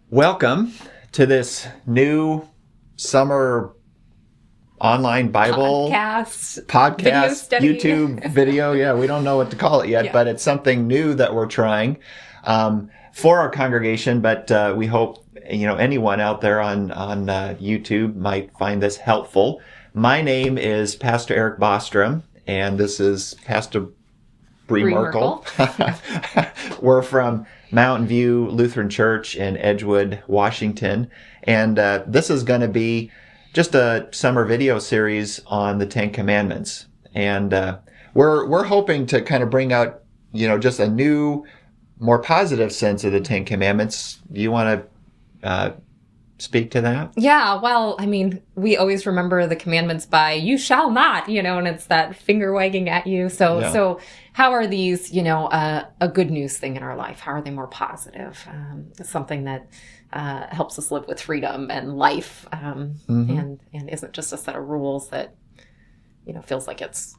Welcome to this new summer online Bible podcast, YouTube video. Yeah, we don't know what to call it yet, but it's something new that we're trying for our congregation. But we hope anyone out there on YouTube might find this helpful. My name is Pastor Eric Bostrom, and this is Pastor Merkle. We're from Mountain View Lutheran Church in Edgewood, Washington. And this is going to be just a summer video series on the Ten Commandments. And we're hoping to kind of bring out, just a new, more positive sense of the Ten Commandments. Do you want to speak to that? Yeah, well, we always remember the commandments by "you shall not," and it's that finger wagging at you. So how are these, a good news thing in our life? How are they more positive? It's something that helps us live with freedom and life, and isn't just a set of rules that, feels like it's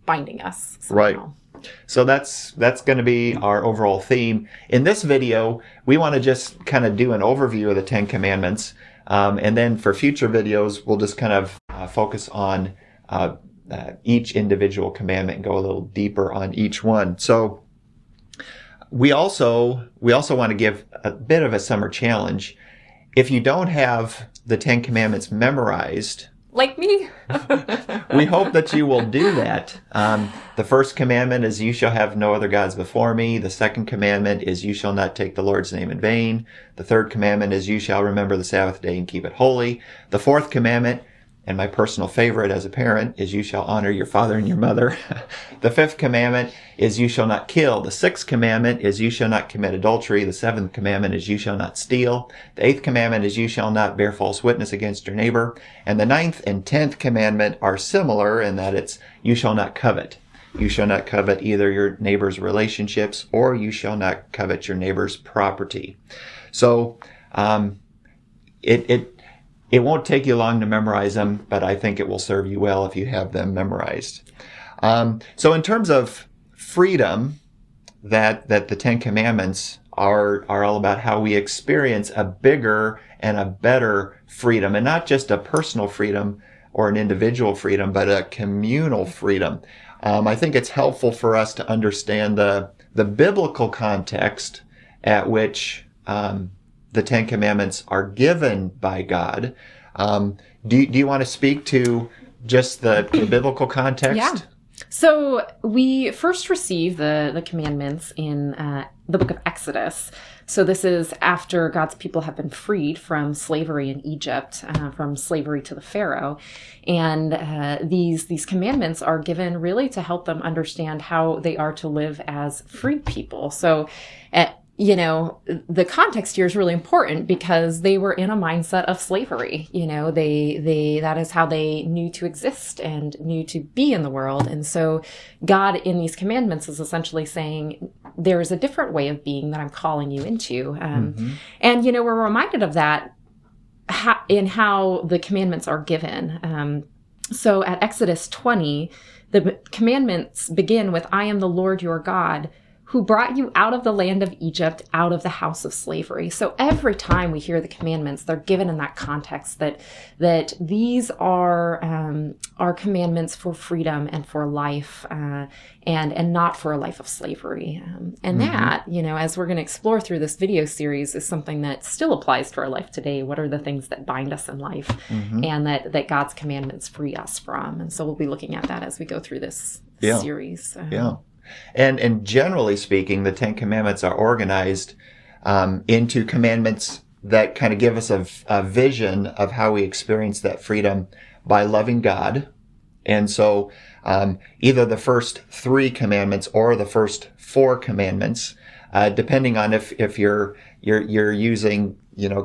binding us somehow. Right. So that's going to be our overall theme. In this video, we want to just kind of do an overview of the Ten Commandments. And then for future videos, we'll just kind of focus on each individual commandment and go a little deeper on each one. So we also want to give a bit of a summer challenge. If you don't have the Ten Commandments memorized, like me, we hope that you will do that. The first commandment is, "You shall have no other gods before me." The second commandment is, "You shall not take the Lord's name in vain." The third commandment is, "You shall remember the Sabbath day and keep it holy." The fourth commandment, and my personal favorite as a parent, is, "You shall honor your father and your mother." The fifth commandment is, "You shall not kill." The sixth commandment is, "You shall not commit adultery." The seventh commandment is, "You shall not steal." The eighth commandment is, "You shall not bear false witness against your neighbor." And the ninth and 10th commandment are similar in that it's, "You shall not covet." You shall not covet either your neighbor's relationships or you shall not covet your neighbor's property. So it won't take you long to memorize them, but I think it will serve you well if you have them memorized. So in terms of freedom, that the Ten Commandments are all about how we experience a bigger and a better freedom, and not just a personal freedom or an individual freedom, but a communal freedom. I think it's helpful for us to understand the biblical context at which the Ten Commandments are given by God. Do you want to speak to just the biblical context? Yeah. So we first receive the commandments in the book of Exodus. So this is after God's people have been freed from slavery in Egypt, from slavery to the Pharaoh. And these commandments are given really to help them understand how they are to live as free people. So the context here is really important because they were in a mindset of slavery. That is how they knew to exist and knew to be in the world. And so God in these commandments is essentially saying, there is a different way of being that I'm calling you into. And, we're reminded of that in how the commandments are given. So at Exodus 20, the commandments begin with, "I am the Lord your God, who brought you out of the land of Egypt, out of the house of slavery." So every time we hear the commandments, they're given in that context that these are commandments for freedom and for life, and not for a life of slavery. And that, as we're going to explore through this video series, is something that still applies to our life today. What are the things that bind us in life, and that God's commandments free us from? And so we'll be looking at that as we go through this series. And generally speaking, the Ten Commandments are organized into commandments that kind of give us a vision of how we experience that freedom by loving God. And so either the first 3 commandments or the first 4 commandments, depending on if you're using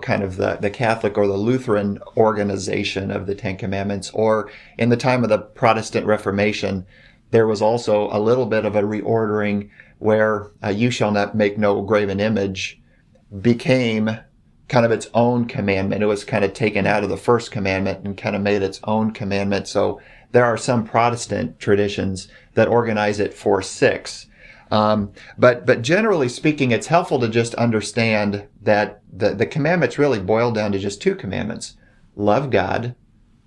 kind of the Catholic or the Lutheran organization of the Ten Commandments, or in the time of the Protestant Reformation, there was also a little bit of a reordering where "you shall not make no graven image" became kind of its own commandment. It was kind of taken out of the first commandment and kind of made its own commandment. So there are some Protestant traditions that organize it for 6. But generally speaking, it's helpful to just understand that the commandments really boil down to just two commandments: love God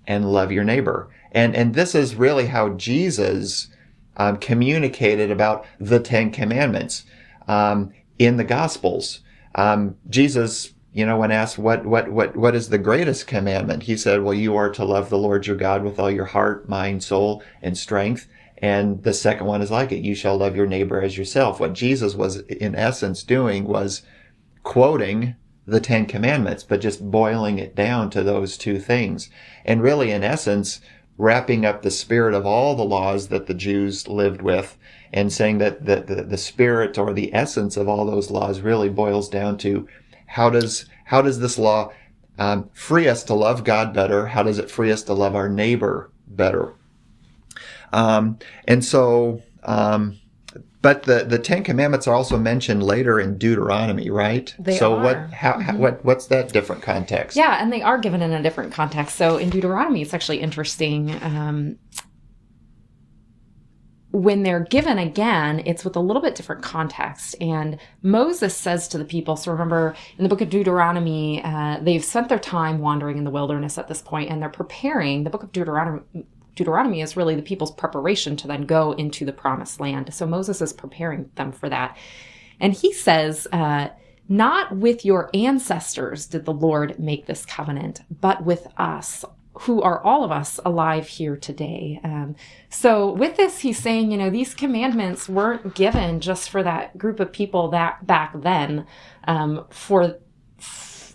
and love your neighbor. And this is really how Jesus communicated about the Ten Commandments in the Gospels. Jesus, when asked what is the greatest commandment, he said, well, you are to love the Lord your God with all your heart, mind, soul, and strength. And the second one is like it: you shall love your neighbor as yourself. What Jesus was in essence doing was quoting the Ten Commandments, but just boiling it down to those two things. And really, in essence, wrapping up the spirit of all the laws that the Jews lived with, and saying that the spirit or the essence of all those laws really boils down to how does this law free us to love God better? How does it free us to love our neighbor better? But the Ten Commandments are also mentioned later in Deuteronomy, right? They are. What's that different context? Yeah, and they are given in a different context. So in Deuteronomy, it's actually interesting. When they're given again, it's with a little bit different context. And Moses says to the people, so remember in the book of Deuteronomy, they've spent their time wandering in the wilderness at this point, and they're preparing. The book of Deuteronomy is really the people's preparation to then go into the promised land. So Moses is preparing them for that. And he says, not with your ancestors did the Lord make this covenant, but with us, who are all of us alive here today. So with this, he's saying, these commandments weren't given just for that group of people that back then,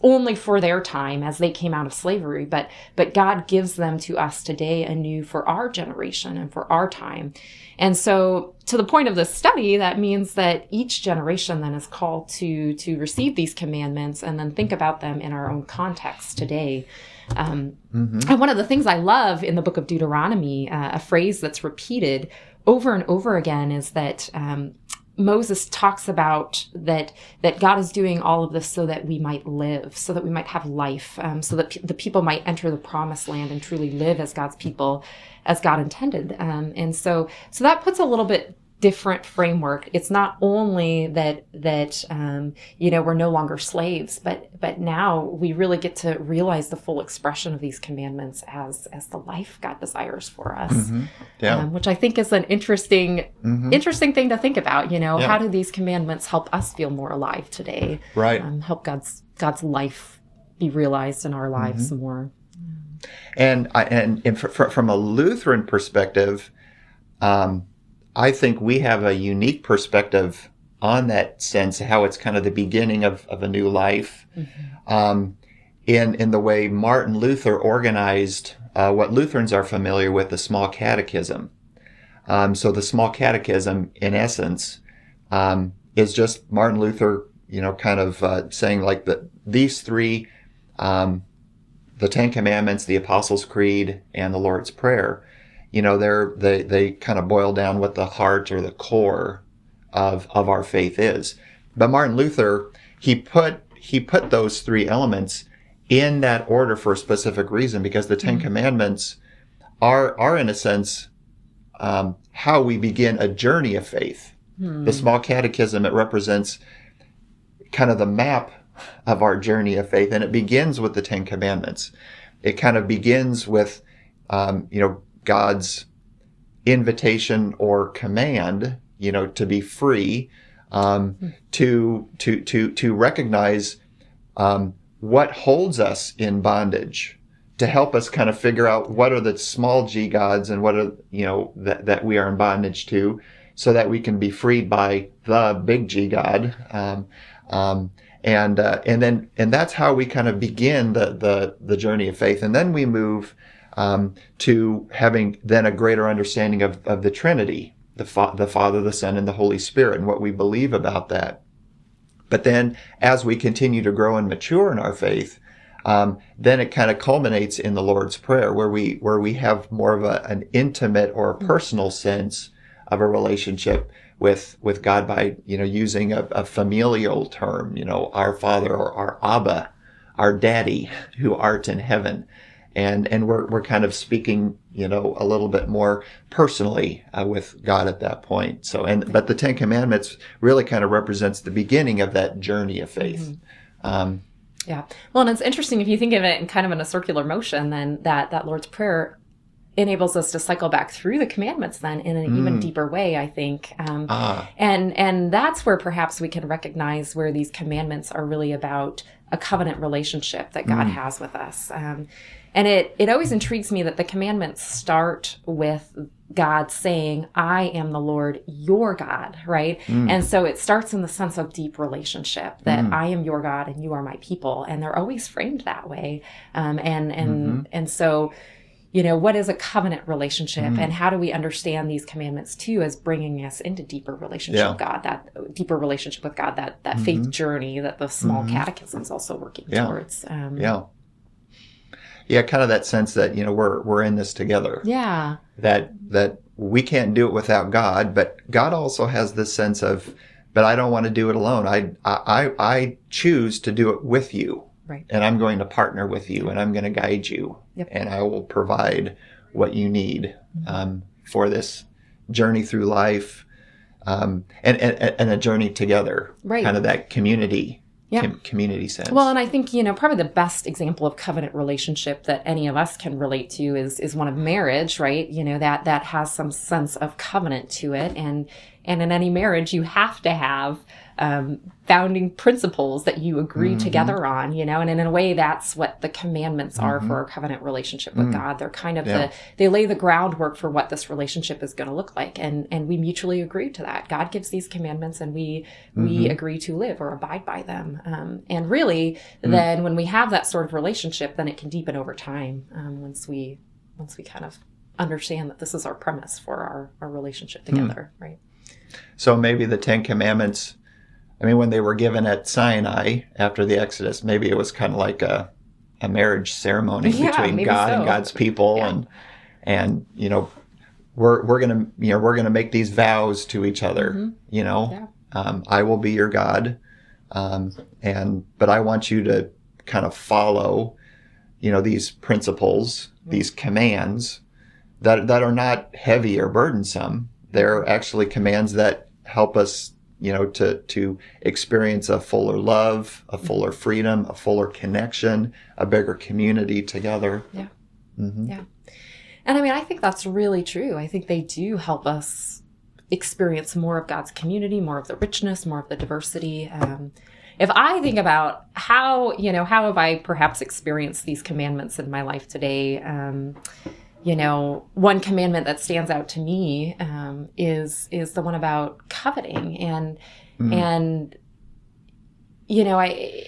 only for their time as they came out of slavery, but God gives them to us today anew for our generation and for our time. And so to the point of this study, that means that each generation then is called to receive these commandments and then think about them in our own context today. And one of the things I love in the book of Deuteronomy, a phrase that's repeated over and over again, is that Moses talks about that God is doing all of this so that we might live, so that we might have life, so that the people might enter the promised land and truly live as God's people, as God intended. And so that puts a little bit different framework. It's not only that we're no longer slaves, but now we really get to realize the full expression of these commandments as the life God desires for us. Yeah. Which I think is an interesting thing to think about. How do these commandments help us feel more alive today? Right. Help God's life be realized in our lives more. And from a Lutheran perspective, I think we have a unique perspective on that sense, how it's kind of the beginning of a new life, in the way Martin Luther organized what Lutherans are familiar with, the small catechism. So the small catechism, in essence, is just Martin Luther, kind of saying like these three, the Ten Commandments, the Apostles' Creed, and the Lord's Prayer, they kind of boil down what the heart or the core of our faith is. But Martin Luther, he put those three elements in that order for a specific reason, because the Ten Commandments are in a sense how we begin a journey of faith. The small catechism, it represents kind of the map of our journey of faith, and it begins with the Ten Commandments. It kind of begins with God's invitation or command, to be free, to recognize what holds us in bondage, to help us kind of figure out what are the small g gods and what are that we are in bondage to, so that we can be freed by the big G God. And that's how we kind of begin the journey of faith, and then we move to having then a greater understanding of the Trinity, the Father, the Son, and the Holy Spirit, and what we believe about that. But then as we continue to grow and mature in our faith, then it kind of culminates in the Lord's Prayer, where we have more of an intimate or a personal sense of a relationship with God by, using a familial term, our Father, or our Abba, our Daddy, who art in heaven. And we're kind of speaking, a little bit more personally with God at that point. But the Ten Commandments really kind of represents the beginning of that journey of faith. Yeah. Well, and it's interesting if you think of it in kind of in a circular motion, then that Lord's Prayer enables us to cycle back through the commandments then in an even deeper way, I think. And that's where perhaps we can recognize where these commandments are really about a covenant relationship that God has with us. And it always intrigues me that the commandments start with God saying, I am the Lord, your God, right? And so it starts in the sense of deep relationship, that I am your God and you are my people. And they're always framed that way. And so, what is a covenant relationship, and how do we understand these commandments too as bringing us into deeper relationship with God, that deeper relationship with God, that faith journey that the small catechism is also working towards. Yeah, kind of that sense that, we're in this together. Yeah. That we can't do it without God, but God also has this sense of, but I don't want to do it alone. I choose to do it with you. Right. And I'm going to partner with you, and I'm going to guide you, and I will provide what you need for this journey through life, and a journey together. Right. Kind of that community sense. Well, and I think, probably the best example of covenant relationship that any of us can relate to is one of marriage, right? That has some sense of covenant to it. And in any marriage, you have to have founding principles that you agree together on, and in a way, that's what the commandments are for a covenant relationship with God. They're kind of they lay the groundwork for what this relationship is going to look like. And we mutually agree to that. God gives these commandments, and we agree to live or abide by them. And really, then when we have that sort of relationship, then it can deepen over time once we kind of understand that this is our premise for our relationship together, right? So maybe the Ten Commandments, when they were given at Sinai after the Exodus, maybe it was kind of like a marriage ceremony between God and God's people, and we're gonna make these vows to each other. I will be your God, but I want you to kind of follow, these principles, these commands that are not heavy or burdensome. They're actually commands that help us, to experience a fuller love, a fuller freedom, a fuller connection, a bigger community together. Yeah. Yeah. And I think that's really true. I think they do help us experience more of God's community, more of the richness, more of the diversity. If I think about how have I perhaps experienced these commandments in my life today, one commandment that stands out to me is the one about coveting, and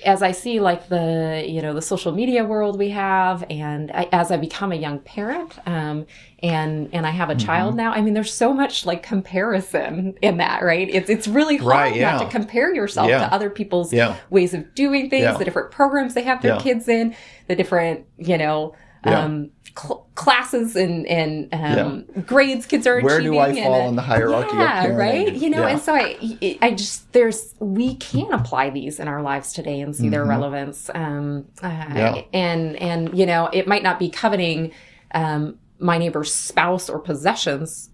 as I see like the social media world we have, and as I become a young parent, and I have a child now, there's so much like comparison in that, right? It's really hard not to compare yourself to other people's ways of doing things, the different programs they have their kids in, the different, classes and grades kids are Where achieving. Where do I fall in the hierarchy of parenting? Right? And so we can apply these in our lives today and see their relevance. And it might not be coveting my neighbor's spouse or possessions.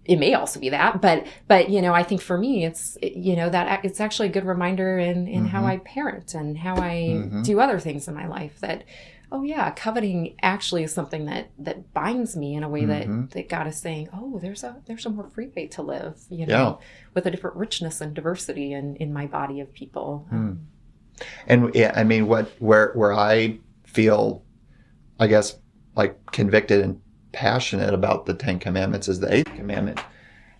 It may also be that, but I think for me, it's that it's actually a good reminder in how I parent and how I do other things in my life, that coveting actually is something that binds me in a way that God is saying, there's a more free way to live, with a different richness and diversity in my body of people. And where I feel, I guess, like convicted and passionate about the Ten Commandments is the 8th commandment,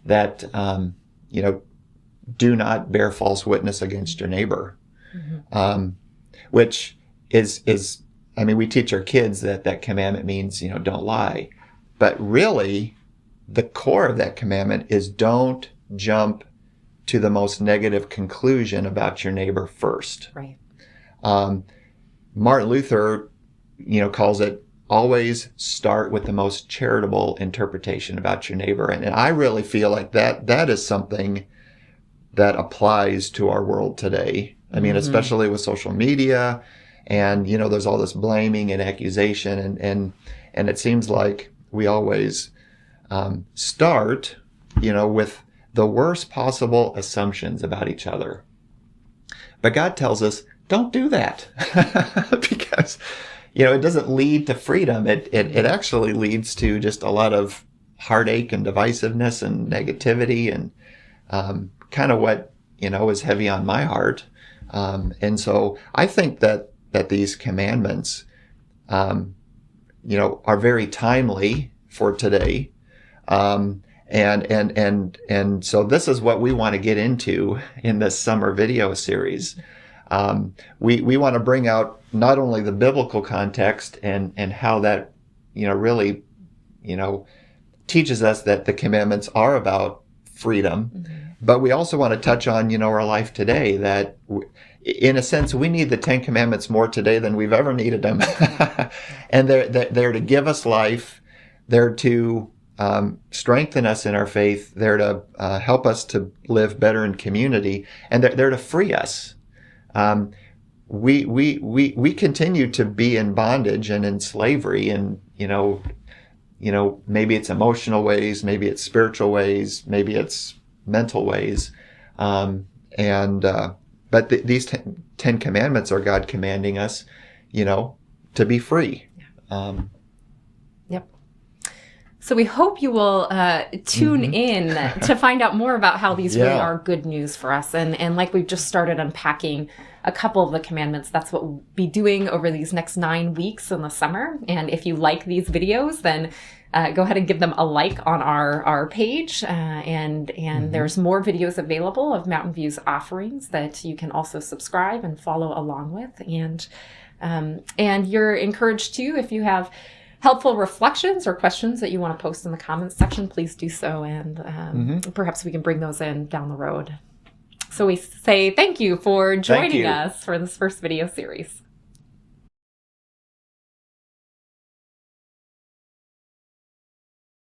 that do not bear false witness against your neighbor, which is we teach our kids that commandment means don't lie, but really the core of that commandment is don't jump to the most negative conclusion about your neighbor first. Right. Martin Luther calls it, always start with the most charitable interpretation about your neighbor. And I really feel like that is something that applies to our world today. Especially with social media And, there's all this blaming and accusation, and it seems like we always start, with the worst possible assumptions about each other. But God tells us, don't do that. Because, it doesn't lead to freedom. It actually leads to just a lot of heartache and divisiveness and negativity, and kind of what, is heavy on my heart. And so I think that these commandments, are very timely for today. And so this is what we want to get into in this summer video series. We want to bring out not only the biblical context and how that, really, teaches us that the commandments are about freedom, but we also want to touch on, our life today, that in a sense, we need the 10 Commandments more today than we've ever needed them. And they're to give us life. They're to strengthen us in our faith. They're to help us to live better in community, and they're to free us. We continue to be in bondage and in slavery, and maybe it's emotional ways, maybe it's spiritual ways, maybe it's mental ways, but these 10 Commandments are God commanding us, to be free. Yep. So we hope you will tune in to find out more about how these really are good news for us. And like we've just started unpacking a couple of the commandments, that's what we'll be doing over these next 9 weeks in the summer. And if you like these videos, then go ahead and give them a like on our page. And there's more videos available of Mountain View's offerings that you can also subscribe and follow along with. And you're encouraged too, if you have helpful reflections or questions that you want to post in the comments section, please do so. And perhaps we can bring those in down the road. So we say thank you for joining us for this first video series.